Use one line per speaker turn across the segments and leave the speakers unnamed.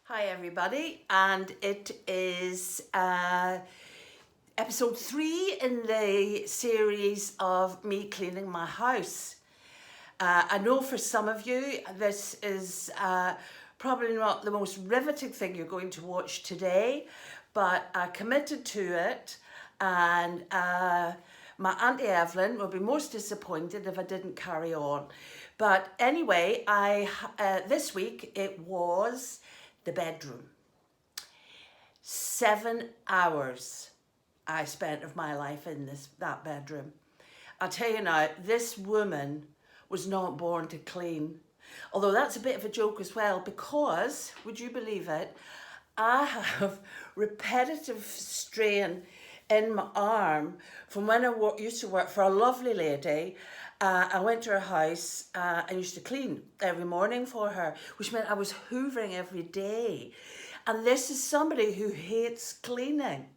Hi everybody, and it is episode 3 in the series of me cleaning my house. I know for some of you this is probably not the most riveting thing you're going to watch today, but I committed to it, and my Auntie Evelyn will be most disappointed if I didn't carry on. But anyway, this week it was the bedroom. 7 hours I spent of my life in that bedroom. I'll tell you now, this woman was not born to clean. Although that's a bit of a joke as well, because, would you believe it, I have repetitive strain in my arm from when I used to work for a lovely lady. I went to her house and used to clean every morning for her, which meant I was hoovering every day. And this is somebody who hates cleaning.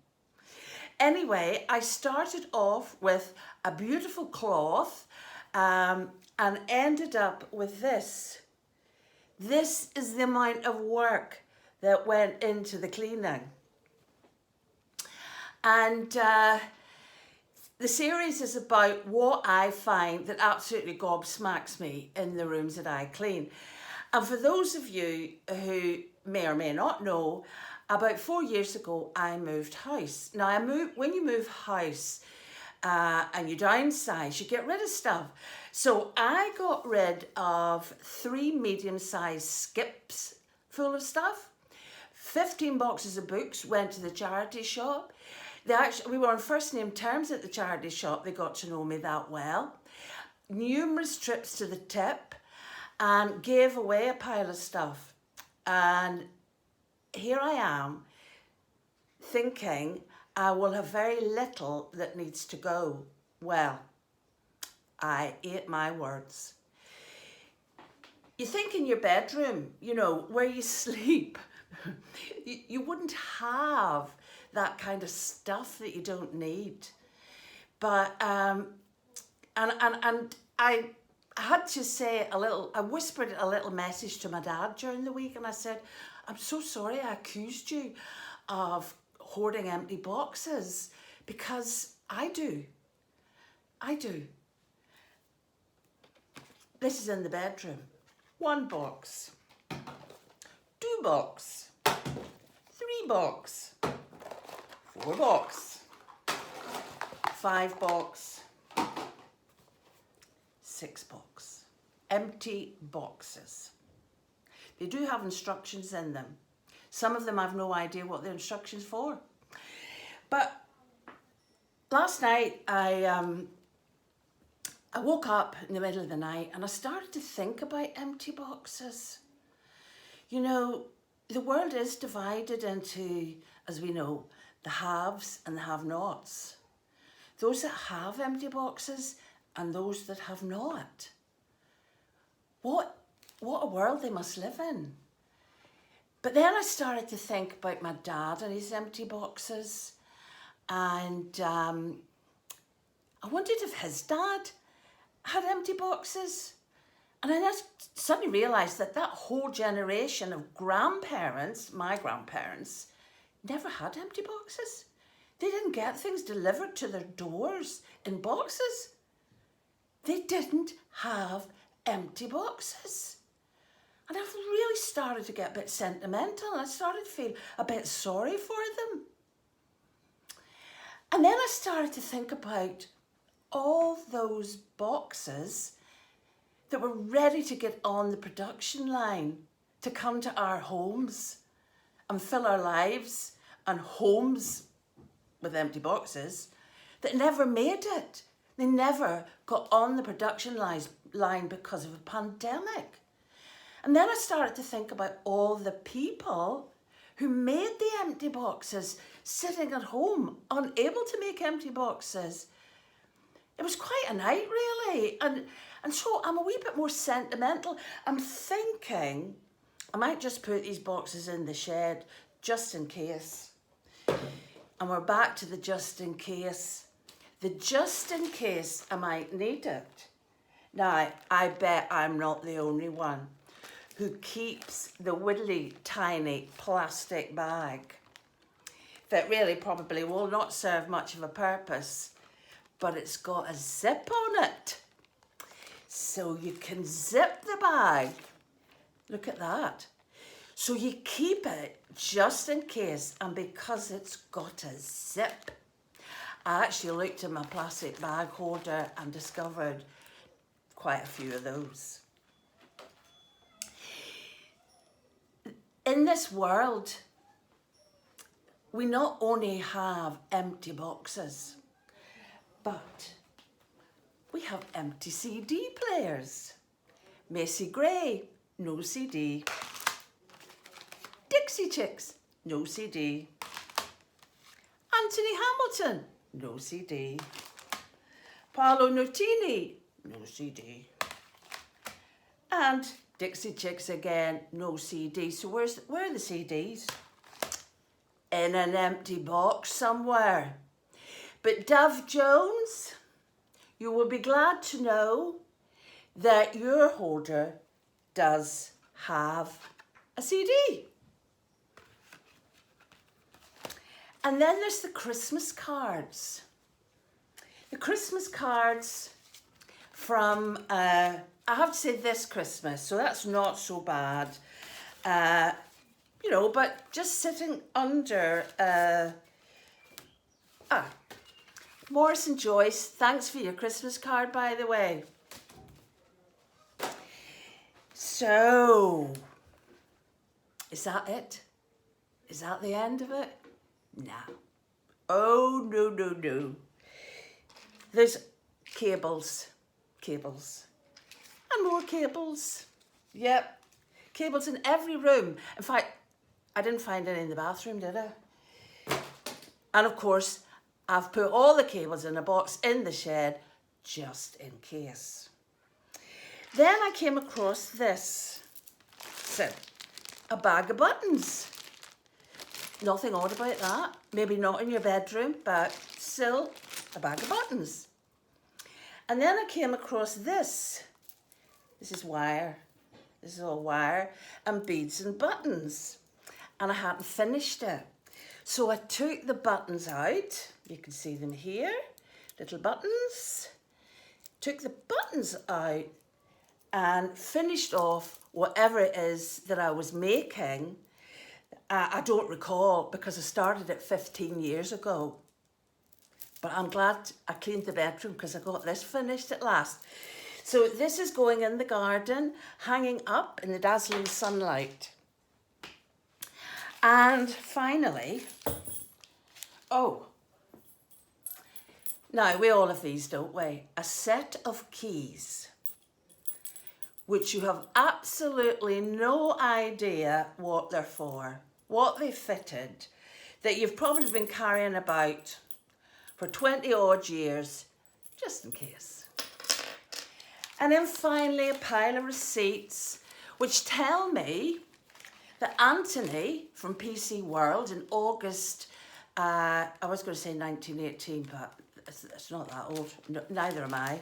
Anyway, I started off with a beautiful cloth and ended up with this. This is the amount of work that went into the cleaning. And the series is about what I find that absolutely gobsmacks me in the rooms that I clean. And for those of you who may or may not know, about 4 years ago, I moved house. Now, when you move house and you downsize, you get rid of stuff. So I got rid of 3 medium-sized skips full of stuff. 15 boxes of books went to the charity shop. We were on first name terms at the charity shop. They got to know me that well. Numerous trips to the tip, and gave away a pile of stuff. And here I am thinking I will have very little that needs to go. Well, I ate my words. You think in your bedroom, where you sleep, you wouldn't have that kind of stuff that you don't need. But and I had to say I whispered a little message to my dad during the week, and I said, I'm so sorry I accused you of hoarding empty boxes, because I do. This is in the bedroom. 1 box, 2 box, 3 box, 4 box, 5 box, 6 box. Empty boxes. They do have instructions in them. Some of them I've no idea what the instructions for. But last night I woke up in the middle of the night and I started to think about empty boxes. The world is divided into, as we know, the haves and the have-nots. Those that have empty boxes and those that have not. What a world they must live in. But then I started to think about my dad and his empty boxes, and I wondered if his dad had empty boxes. And I just suddenly realised that whole generation of grandparents, my grandparents, never had empty boxes. They didn't get things delivered to their doors in boxes. They didn't have empty boxes. And I've really started to get a bit sentimental, and I started to feel a bit sorry for them. And then I started to think about all those boxes that were ready to get on the production line to come to our homes and fill our lives and homes with empty boxes, that never made it. They never got on the production line because of a pandemic. And then I started to think about all the people who made the empty boxes, sitting at home, unable to make empty boxes. It was quite a night, really. And so I'm a wee bit more sentimental. I'm thinking I might just put these boxes in the shed just in case. And we're back to the just in case. The just in case I might need it. Now, I bet I'm not the only one who keeps the widdly tiny plastic bag that really probably will not serve much of a purpose, but it's got a zip on it. So you can zip the bag. Look at that. So you keep it just in case, and because it's got a zip. I actually looked in my plastic bag holder and discovered quite a few of those. In this world, we not only have empty boxes, but we have empty CD players. Macy Gray, no CD. Dixie Chicks, no CD. Anthony Hamilton, no CD. Paolo Nutini, no CD. And Dixie Chicks again, no CD. So where are the CDs? In an empty box somewhere. But Dove Jones, you will be glad to know that your holder does have a CD. And then there's the Christmas cards. The Christmas cards from, I have to say this Christmas, so that's not so bad. You know, but just sitting under, Morris and Joyce, thanks for your Christmas card, by the way. So, is that it? Is that the end of it? No. Oh, no, no, no. There's cables, and more cables. Yep, cables in every room. In fact, I didn't find any in the bathroom, did I? And of course, I've put all the cables in a box in the shed, just in case. Then I came across this. So, a bag of buttons. Nothing odd about that. Maybe not in your bedroom, but still a bag of buttons. And then I came across this. This is wire. This is all wire and beads and buttons. And I hadn't finished it. So I took the buttons out. You can see them here. Little buttons. Took the buttons out and finished off whatever it is that I was making. I don't recall because I started it 15 years ago. But I'm glad I cleaned the bedroom because I got this finished at last. So this is going in the garden, hanging up in the dazzling sunlight. And finally, now we all have these, don't we? A set of keys, which you have absolutely no idea what they're for, what they fitted, that you've probably been carrying about for 20 odd years, just in case. And then finally a pile of receipts, which tell me that Anthony from PC World in August, I was going to say 1918, but it's not that old, no, neither am I.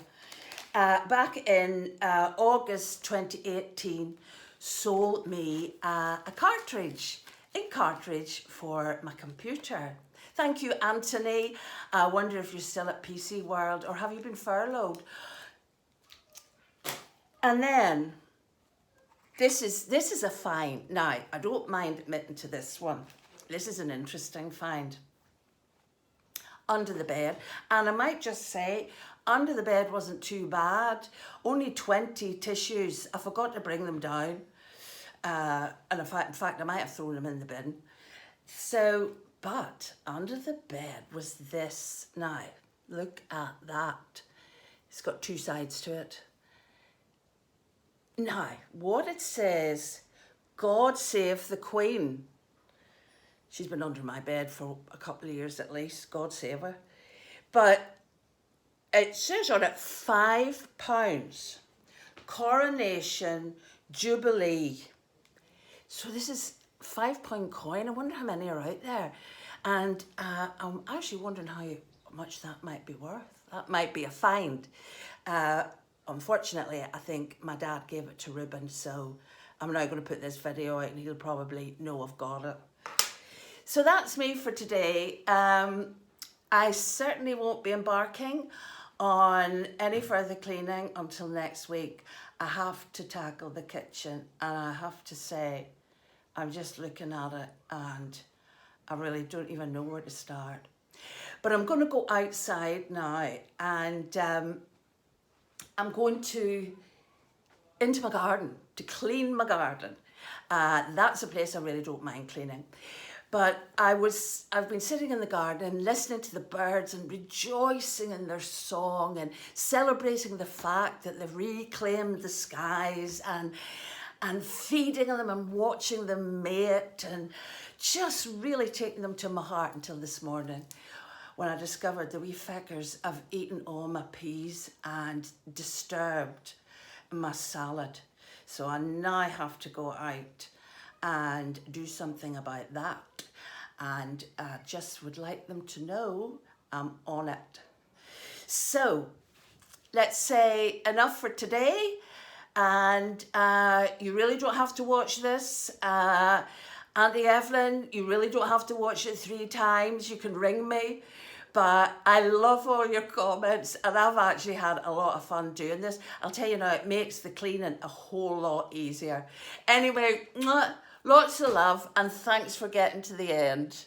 Back in August 2018, sold me a ink cartridge for my computer. Thank you, Anthony. I wonder if you're still at PC World or have you been furloughed? And then, this is a find. Now, I don't mind admitting to this one. This is an interesting find. Under the bed. And I might just say, under the bed wasn't too bad. Only 20 tissues. I forgot to bring them down. And in fact, I might have thrown them in the bin. So, but under the bed was this. Now, look at that. It's got two sides to it. Now, what it says, God save the Queen. She's been under my bed for a couple of years at least, God save her. But it says on it £5, Coronation Jubilee. So this is £5 coin. I wonder how many are out there. And I'm actually wondering how much that might be worth. That might be a find. Unfortunately, I think my dad gave it to Ruben, so I'm now going to put this video out and he'll probably know I've got it. So that's me for today. I certainly won't be embarking on any further cleaning until next week. I have to tackle the kitchen, and I have to say, I'm just looking at it and I really don't even know where to start. But I'm going to go outside now, and I'm going into my garden to clean my garden. That's a place I really don't mind cleaning. But I've been sitting in the garden listening to the birds and rejoicing in their song and celebrating the fact that they've reclaimed the skies, and feeding them and watching them mate, and just really taking them to my heart until this morning when I discovered the wee feckers have eaten all my peas and disturbed my salad. So I now have to go out and do something about that, and I just would like them to know I'm on it. So let's say enough for today, and you really don't have to watch this. Auntie Evelyn, you really don't have to watch it 3 times. You can ring me. But I love all your comments, and I've actually had a lot of fun doing this. I'll tell you now, it makes the cleaning a whole lot easier. Anyway, lots of love, and thanks for getting to the end.